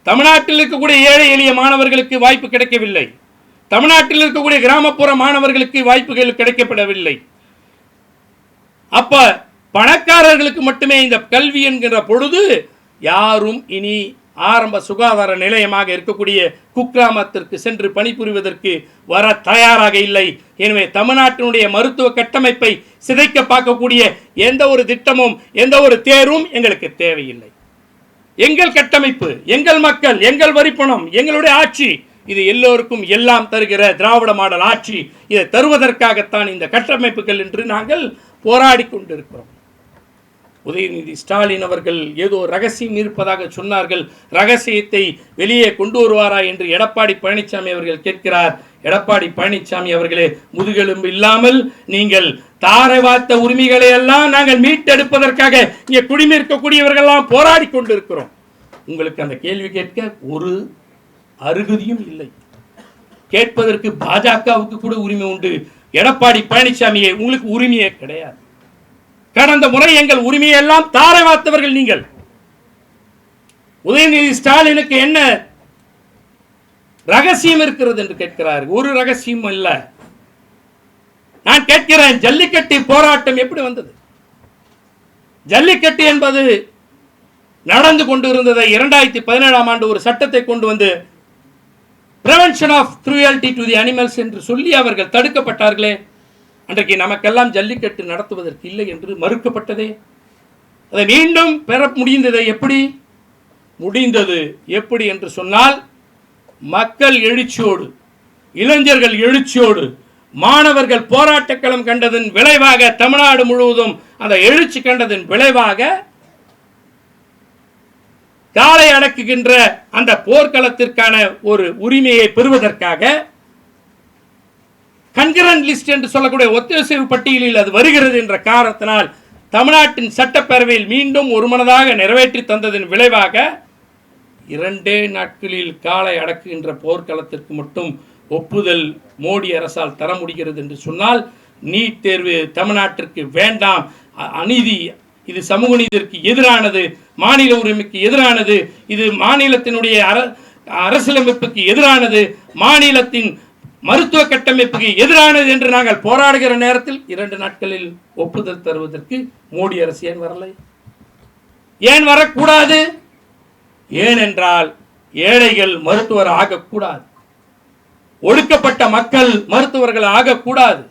தமிழ்நாட்டில் இருக்கக்கூடிய ஏழை எளிய மாணவர்களுக்கு வாய்ப்பு கிடைக்கவில்லை. தமிழ்நாட்டில் இருக்கக்கூடிய கிராமப்புற மாணவர்களுக்கு வாய்ப்புகள் கிடைக்கப்படவில்லை. அப்ப பணக்காரர்களுக்கு மட்டுமே இந்த கல்வி என்கிற பொழுது யாரும் இனி ஆரம்ப சுகாதார நிலையமாக இருக்கக்கூடிய குக்கிராமத்திற்கு சென்று பணிபுரிவதற்கு வர தயாராக இல்லை. எனவே தமிழ்நாட்டினுடைய மருத்துவ கட்டமைப்பை சிதைக்க பார்க்கக்கூடிய எந்த ஒரு திட்டமும் எந்த ஒரு தேர்வும் எங்களுக்கு தேவையில்லை. எங்கள் கட்டமைப்பு, எங்கள் மக்கள், எங்கள் வரிப்பணம், எங்களுடைய ஆட்சி, இது எல்லோருக்கும் எல்லாம் தருகிற திராவிட மாடல் ஆட்சி. இதை தருவதற்காகத்தான் இந்த கட்டமைப்புகள் என்று நாங்கள் போராடி கொண்டிருக்கிறோம். உதயநிதி ஸ்டாலின் அவர்கள் ஏதோ ரகசியம் இருப்பதாக சொன்னார்கள். ரகசியத்தை வெளியே கொண்டு வருவாரா என்று எடப்பாடி பழனிசாமி அவர்கள் கேட்கிறார். எடப்பாடி பழனிசாமி அவர்களே, முதுகெலும்பு இல்லாமல் நீங்கள் தாரை வார்த்த உரிமைகளை எல்லாம் நாங்கள் மீட்டெடுப்பதற்காக இங்கே குடிமிருக்கக்கூடியவர்கள்லாம் போராடி கொண்டிருக்கிறோம். உங்களுக்கு அந்த கேள்வி கேட்க ஒரு அருகதியும் இல்லை. கேட்பதற்கு பாஜகவுக்கு கூட உரிமை உண்டு. எடப்பாடி பழனிசாமியே, உங்களுக்கு உரிமையே கிடையாது. கடந்த முறை எங்கள் உரிமையை எல்லாம் தாரை வார்த்தவர்கள் நீங்கள். உதயநிதி ஸ்டாலினுக்கு என்ன ரகசியம் இருக்கிறது என்று கேட்கிறார். ஒரு ரகசியம் இல்ல. நான் கேட்கிறேன், ஜல்லிக்கட்டு போராட்டம் எப்படி வந்தது? ஜல்லிக்கட்டு என்பது நடந்து கொண்டிருந்ததை 2017ஆம் ஆண்டு ஒரு சட்டத்தை கொண்டு வந்து prevention of cruelty to the animals என்று சொல்லி அவர்கள் தடுக்கப்பட்டார்களே. அன்றைக்கு நமக்கெல்லாம் ஜல்லிக்கட்டு நடத்துவதற்கு இல்லை என்று மறுக்கப்பட்டதே. அதை மீண்டும் பெற முடிந்ததை எப்படி முடிந்தது? எப்படி என்று சொன்னால், மக்கள் எழுச்சியோடு, இளைஞர்கள் எழுச்சியோடு, மாணவர்கள் போராட்டக்களம் கண்டதன் விளைவாக, தமிழ்நாடு முழுவதும் அந்த எழுச்சி கண்டதன் விளைவாக காலை அடக்குகின்ற அந்த போர்க்களத்திற்கான ஒரு உரிமையை பெறுவதற்காக கன்கரண்ட் லிஸ்ட் என்று சொல்லக்கூடிய ஒத்திசைவு பட்டியலில் அது வருகிறது என்ற காரணத்தினால் தமிழ்நாட்டின் சட்டப்பேரவையில் மீண்டும் ஒருமனதாக நிறைவேற்றி தந்ததன் விளைவாக 2 நாட்களில் காலை அடக்குகின்ற போர்க்களத்திற்கு மட்டும் ஒப்புதல் மோடி அரசால் தர முடிகிறது என்று சொன்னால் நீட் தேர்வு தமிழ்நாட்டிற்கு வேண்டாம், அநீதி, இது சமூக நீதிக்கு எதிரானது, மாநில உரிமைக்கு எதிரானது, இது மாநிலத்தினுடைய அரசியலமைப்புக்கு எதிரானது, மாநிலத்தின் மருத்துவ கட்டமைப்புக்கு எதிரானது என்று நாங்கள் போராடுகிற நேரத்தில் 2 நாட்களில் ஒப்புதல் தருவதற்கு மோடி அரசு ஏன் வரலை? ஏன் வரக்கூடாது? ஏனென்றால் ஏழைகள் மருத்துவர் ஆகக்கூடாது, ஒடுக்கப்பட்ட மக்கள் மருத்துவர்கள் ஆகக்கூடாது.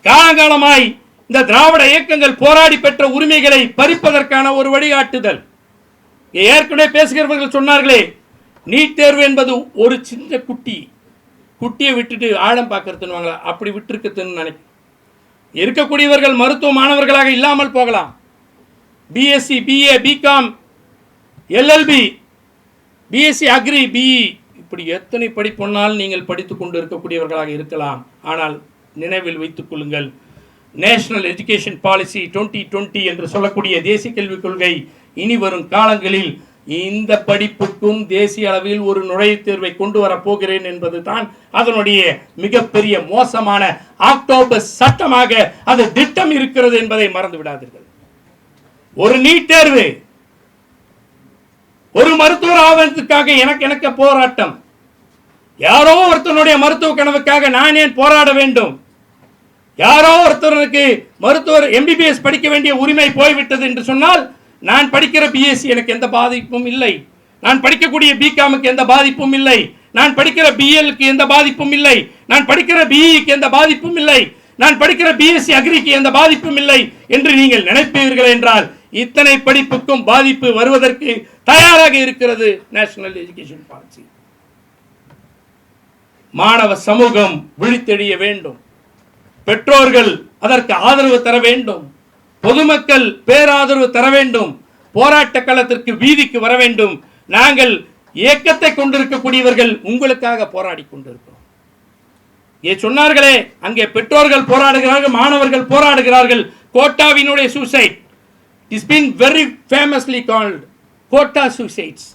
காலகாலமாய் இந்த திராவிட இயக்கங்கள் போராடி பெற்ற உரிமைகளை பறிப்பதற்கான ஒரு வழிகாட்டுதல். ஏற்கனவே பேசுகிறவர்கள் சொன்னார்களே, நீட் தேர்வு என்பது ஒரு சின்ன குட்டியை விட்டுட்டு ஆழம் பார்க்கறதுன்னு அப்படி விட்டுருக்குன்னு நினைக்கிறேன். இருக்கக்கூடியவர்கள் மருத்துவ மாணவர்களாக இல்லாமல் போகலாம். BSc, BA, BCom, LLB, BSc agri, BE, இப்படி எத்தனை படிப்பொன்னால் நீங்கள் படித்துக் கொண்டு இருக்கக்கூடியவர்களாக இருக்கலாம். ஆனால் நினைவில் வைத்துக் கொள்ளுங்கள், நேஷனல் எஜுகேஷன் பாலிசி 2020 என்று சொல்லக்கூடிய தேசிய கல்விக் கொள்கை இனி வரும் காலங்களில் இந்த படிப்புக்கும் தேசிய அளவில் ஒரு நுழைவுத் தேர்வை கொண்டு வரப் போகிறேன் என்பது தான் அதனுடைய மிகப்பெரிய மோசமான ஆக்டோபஸ் சட்டமாக அது திட்டம் இருக்கிறது என்பதை மறந்து விடாதீர்கள். ஒரு நீட் தேர்வு, ஒரு மருத்துவர் ஆவதற்காக எனக்கு போராட்டம். யாரோ ஒருத்தனுடைய மருத்துவ கனவுக்காக நான் ஏன் போராட வேண்டும்? யாரோ ஒருத்தருக்கு மருத்துவர் எம்பிபிஎஸ் படிக்க வேண்டிய உரிமை போய்விட்டது என்று சொன்னால் நான் படிக்கிற பிஎஸ்சி எனக்கு எந்த பாதிப்பும் இல்லை, நான் படிக்கக்கூடிய பிகாமுக்கு எந்த பாதிப்பும் இல்லை, நான் படிக்கிற பிஎல்க்கு எந்த பாதிப்பும் இல்லை, நான் படிக்கிற பிஇக்கு எந்த பாதிப்பும் இல்லை, நான் படிக்கிற பிஎஸ்சி அக்ரிக்கு எந்த பாதிப்பும் இல்லை என்று நீங்கள் நினைப்பீர்கள் என்றால் இத்தனை படிப்புக்கும் பாதிப்பு வருவதற்கு தயாராக இருக்கிறது நேஷனல் எஜுகேஷன் பாலிசி. மாணவ சமூகம் விழித்தெழிய வேண்டும், பெற்றோர்கள் அதற்கு ஆதரவு தர வேண்டும், பொதுமக்கள் பேராதரவு தர வேண்டும், போராட்ட களத்திற்கு வீதிக்கு வர வேண்டும். நாங்கள் இயக்கத்தை கொண்டிருக்கக்கூடியவர்கள் உங்களுக்காக போராடி கொண்டிருக்கிறோம். சொன்னார்களே, அங்கே பெற்றோர்கள் போராடுகிறார்கள், மாணவர்கள் போராடுகிறார்கள். கோட்டாவினுடைய suicide is been very famously called Kota suicides.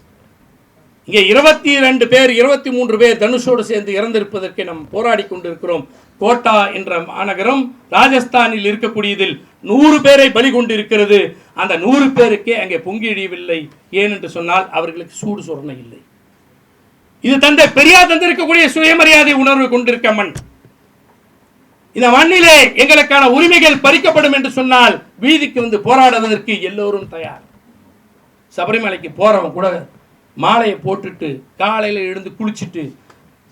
இங்கே 22 பேர் 23 பேர் தனுஷோடு சேர்ந்து இறந்திருப்பதற்கு நாம் போராடி கொண்டிருக்கிறோம். கோட்டா என்ற மாநகரம் ராஜஸ்தானில் இருக்கக்கூடியதில் 100 பேரை பலி கொண்டிருக்கிறது. அந்த 100 பேருக்கே அங்கே பொங்கி எழியவில்லை. ஏனென்று சொன்னால் அவர்களுக்கு சூடு சொரணை இல்லை. இது தந்தை பெரியார் தந்திருக்கக்கூடிய சுயமரியாதை உணர்வு கொண்டிருக்க மண். இந்த மண்ணிலே எங்களுக்கான உரிமைகள் பறிக்கப்படும் என்று சொன்னால் வீதிக்கு வந்து போராடுவதற்கு எல்லோரும் தயார். சபரிமலைக்கு போறவன் கூட மாலையை போட்டுட்டு காலையில் எழுந்து குளிச்சுட்டு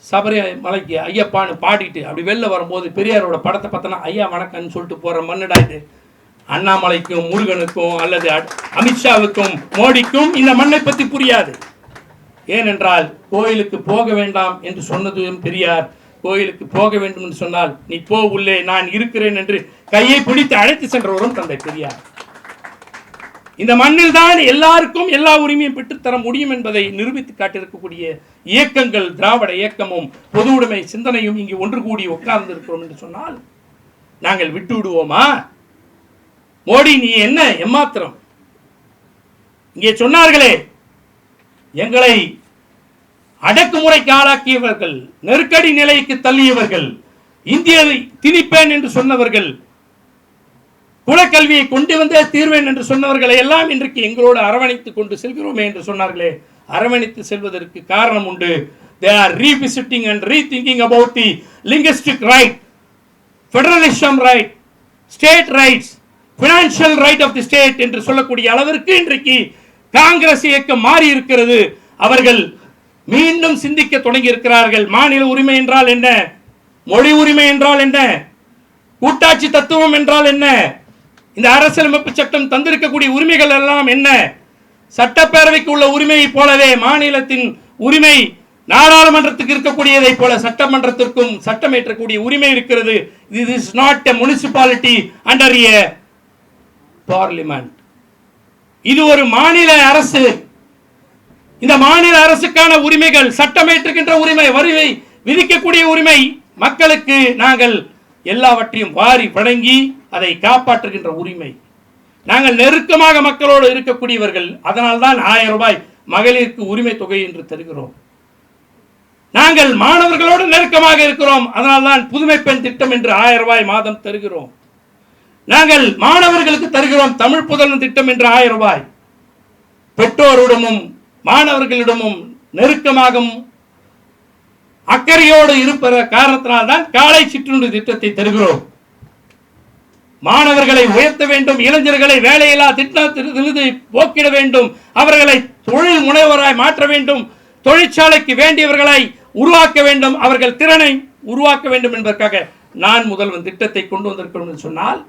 சபரிமலைக்கு ஐயப்பான்னு பாடிட்டு அப்படி வெளில வரும்போது பெரியாரோட படத்தை பார்த்தனா ஐயா வணக்கம்னு சொல்லிட்டு போற மண்ணுடா இது. அண்ணாமலைக்கும் முருகனுக்கும் அல்லது அமித்ஷாவுக்கும் மோடிக்கும் இந்த மண்ணை பற்றி புரியாது. ஏனென்றால் கோயிலுக்கு போக வேண்டாம் என்று சொன்னதும் பெரியார், கோயிலுக்கு போக வேண்டும் என்று சொன்னால் நீ போ உள்ளே நான் இருக்கிறேன் என்று கையை பிடித்து அழைத்து சென்றவரும் தந்தை பெரியார். இந்த மண்ணில் தான் எல்லாருக்கும் எல்லா உரிமையும் பெற்றுத்தர முடியும் என்பதை நிரூபித்து காட்டியிருக்கக்கூடிய இயக்கங்கள் திராவிட இயக்கமும் பொது உடைமை சிந்தனையும் இங்கு ஒன்று கூடி உட்கார்ந்து இருக்கிறோம் என்று சொன்னால் நாங்கள் விட்டு விடுவோமா? மோடி நீ என்ன எம்மாத்திரம்? இங்கே சொன்னார்களே, எங்களை அடக்குமுறைக்கு ஆளாக்கியவர்கள், நெருக்கடி நிலைக்கு தள்ளியவர்கள், இந்தியாவை திணிப்பேன் என்று சொன்னவர்கள், குலக்கல்வியை கொண்டு வந்தே தீர்வேன் என்று சொன்னவர்களை எல்லாம் இன்றைக்கு எங்களோடு அரவணைத்துக் கொண்டு செல்கிறோமே என்று சொன்னார்களே, அரவணைத்து செல்வதற்கு காரணம் உண்டு. They are revisiting and rethinking about the linguistic right, federalism right, state rights, financial right of the state என்று சொல்லக்கூடிய அளவிற்கு இன்றைக்கு காங்கிரஸ் இயக்கம் மாறி இருக்கிறது. அவர்கள் மீண்டும் சிந்திக்க தொடங்கி இருக்கிறார்கள். மாநில உரிமை என்றால் என்ன, மொழி உரிமை என்றால் என்ன, கூட்டாட்சி தத்துவம் என்றால் என்ன, இந்த அரசியலமைப்பு சட்டம் தந்திருக்கக்கூடிய உரிமைகள் எல்லாம் என்ன, சட்டப்பேரவைக்கு உள்ள உரிமையை போலவே மாநிலத்தின் உரிமை நாடாளுமன்றத்துக்கு இருக்கக்கூடியதை போல சட்டமன்றத்திற்கும் சட்டமேற்றக்கூடிய உரிமை இருக்கிறது. This is not a municipality under a parliament. இது ஒரு மாநில அரசு. இந்த மாநில அரசுக்கான உரிமைகள், சட்டமேற்றுகின்ற உரிமை, வரி விதிக்கக்கூடிய உரிமை மக்களுக்கு நாங்கள் எல்லாவற்றையும் வாரி வழங்கி அதை காப்பாற்றுகின்ற உரிமை. நாங்கள் நெருக்கமாக மக்களோடு இருக்கக்கூடியவர்கள். அதனால்தான் 1000 ரூபாய் மகளிருக்கு உரிமை தொகை என்று தருகிறோம். நாங்கள் மாணவர்களோடு நெருக்கமாக இருக்கிறோம். அதனால்தான் புதுமை பெண் திட்டம் என்று 1000 ரூபாய் மாதம் தருகிறோம். நாங்கள் மாணவர்களுக்கு தருகிறோம் தமிழ் புதல்வன் திட்டம் என்று 1000 ரூபாய். பெற்றோரிடமும் மாணவர்களிடமும் நெருக்கமாகவும் அக்கறையோடு இருப்பத காரணத்தினால்தான் காலை சிற்றுண்டி திட்டத்தை தருகிறோம். மாணவர்களை உயர்த்த வேண்டும், இளைஞர்களை வேலையில்லா திட்டத்திலிருந்து போக்கிட வேண்டும், அவர்களை தொழில் முனைவராய் மாற்ற வேண்டும், தொழிற்சாலைக்கு வேண்டியவர்களை உருவாக்க வேண்டும், அவர்கள் திறனை உருவாக்க வேண்டும் என்பதற்காக நான் முதல்வன் திட்டத்தை கொண்டு வந்திருக்கிறோம் என்று சொன்னால்,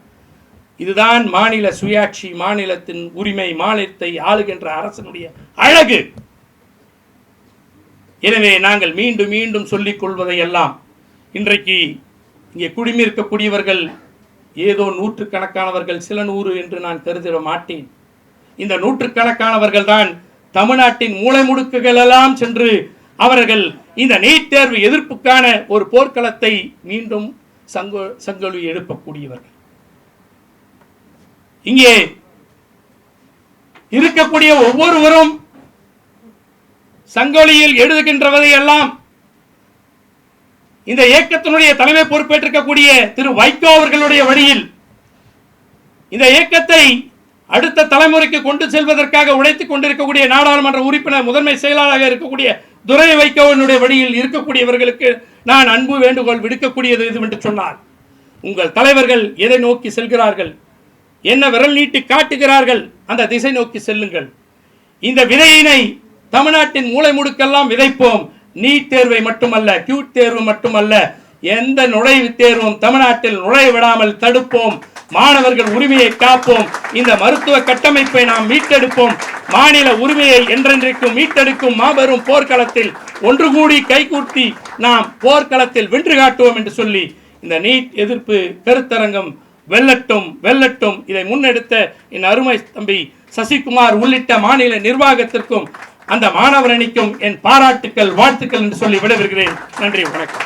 இதுதான் மாநில சுயாட்சி, மாநிலத்தின் உரிமை, மாநிலத்தை ஆளுகின்ற அரசனுடைய அழகு. எனவே நாங்கள் மீண்டும் மீண்டும் சொல்லிக் கொள்வதை எல்லாம், இன்றைக்கு இங்கே குடிமை இருக்கக்கூடியவர்கள் ஏதோ நூற்றுக்கணக்கானவர்கள், சில நூறு என்று நான் கருதிட மாட்டேன். இந்த நூற்றுக்கணக்கானவர்கள் தான் தமிழ்நாட்டின் மூலை முடுக்குகள் எல்லாம் சென்று அவர்கள் இந்த நீட் தேர்வு எதிர்ப்புக்கான ஒரு போர்க்களத்தை மீண்டும் சங்கொலி எழுப்பக்கூடியவர்கள். இங்கே இருக்கக்கூடிய ஒவ்வொருவரும் சங்கொலியில் எழுதுகின்றவதை எல்லாம் இந்த இயக்கத்தினுடைய தலைமை பொறுப்பேற்றிருக்கக்கூடிய திரு வைகோ அவர்களுடைய வழியில் இந்த இயக்கத்தை அடுத்த தலைமுறைக்கு கொண்டு செல்வதற்காக உழைத்துக் கொண்டிருக்கக்கூடிய நாடாளுமன்ற உறுப்பினர், முதன்மை செயலாளராக இருக்கக்கூடிய துரை வைகோவினுடைய வழியில் இருக்கக்கூடியவர்களுக்கு நான் அன்பு வேண்டுகோள் விடுக்கக்கூடியது இது என்று சொன்னார். உங்கள் தலைவர்கள் எதை நோக்கி செல்கிறார்கள், என்ன விரல் நீட்டி காட்டுகிறார்கள், அந்த திசை நோக்கி செல்லுங்கள். இந்த விதையினை தமிழ்நாட்டின் மூலை முடுக்கெல்லாம் விதைப்போம். நீட் தேர்வை மட்டுமல்ல, கியூட் தேர்வு மட்டுமல்ல, எந்த நுழைவுத் தேர்வும் தமிழ்நாட்டில் நுழைய விடாமல் தடுப்போம். மாணவர்கள் உரிமையை காப்போம். இந்த மருத்துவ கட்டமைப்பை நாம் மீட்டெடுப்போம். மாநில உரிமையை என்றென்றைக்கும் மீட்டெடுக்கும் மாபெரும் போர்க்களத்தில் ஒன்று கூடி கைகூட்டி நாம் போர்க்களத்தில் வென்று காட்டுவோம் என்று சொல்லி இந்த நீட் எதிர்ப்பு கருத்தரங்கம் வெல்லட்டும் வெல்லட்டும். இதை முன்னெடுத்த என் அருமை தம்பி சசிகுமார் உள்ளிட்ட மாநில நிர்வாகத்திற்கும் அந்த மாணவர் அணிக்கும் என் பாராட்டுக்கள், வாழ்த்துக்கள் என்று சொல்லி விடைபெறுகிறேன். நன்றி, வணக்கம்.